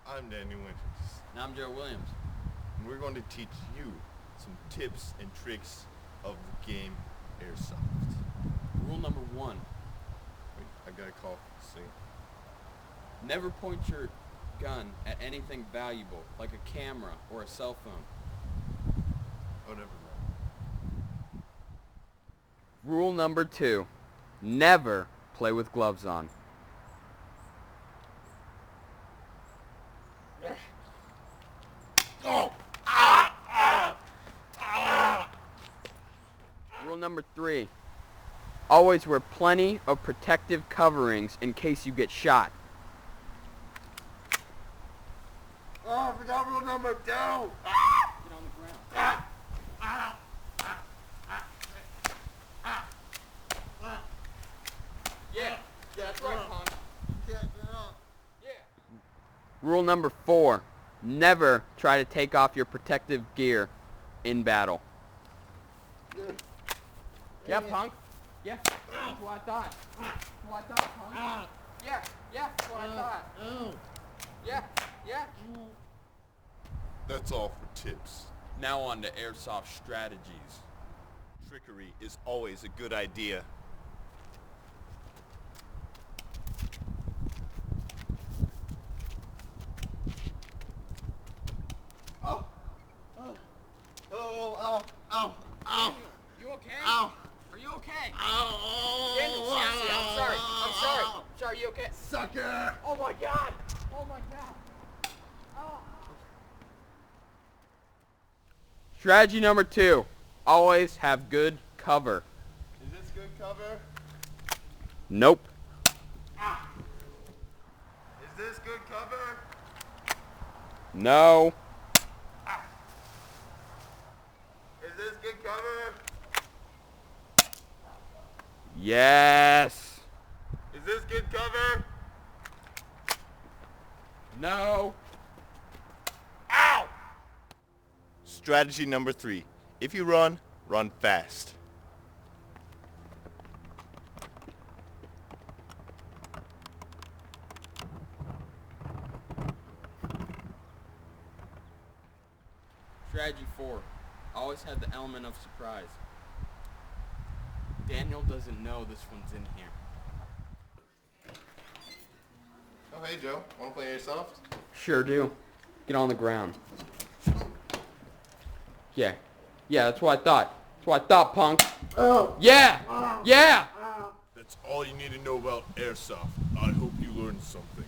I'm Daniel Winters. And I'm Joe Williams. And we're going to teach you some tips and tricks of the game Airsoft. Rule number 1. Wait, I gotta call. See. Never point your gun at anything valuable, like a camera or a cell phone. Oh, never mind. Rule number 2. Never play with gloves on. Rule number 3. Always wear plenty of protective coverings in case you get shot. Oh, I forgot rule number 2. Get on the ground. Yeah, that's right, punk. Get up. Yeah. Rule number 4. Never try to take off your protective gear in battle. Yeah, punk. Yeah, that's what I thought. That's what I thought, punk. Yeah, that's what I thought. Yeah. That's all for tips. Now on to airsoft strategies. Trickery is always a good idea. Ow. You okay? Ow. Are you okay? Ow. Daniel, seriously, I'm sorry. I'm sorry, you okay? Sucker. Oh my god! Oh my god! Oh. Strategy number 2. Always have good cover. Is this good cover? Nope. Is this good cover? No. Is this good cover? Yes. Is this good cover? No. Ow! Strategy number 3. If you run, run fast. Strategy 4. Always have the element of surprise. Daniel doesn't know this one's in here. Oh, hey Joe. Wanna play Airsoft? Sure do. Get on the ground. Yeah, that's what I thought. That's what I thought, punk. Oh. Yeah! That's all you need to know about Airsoft. I hope you learned something.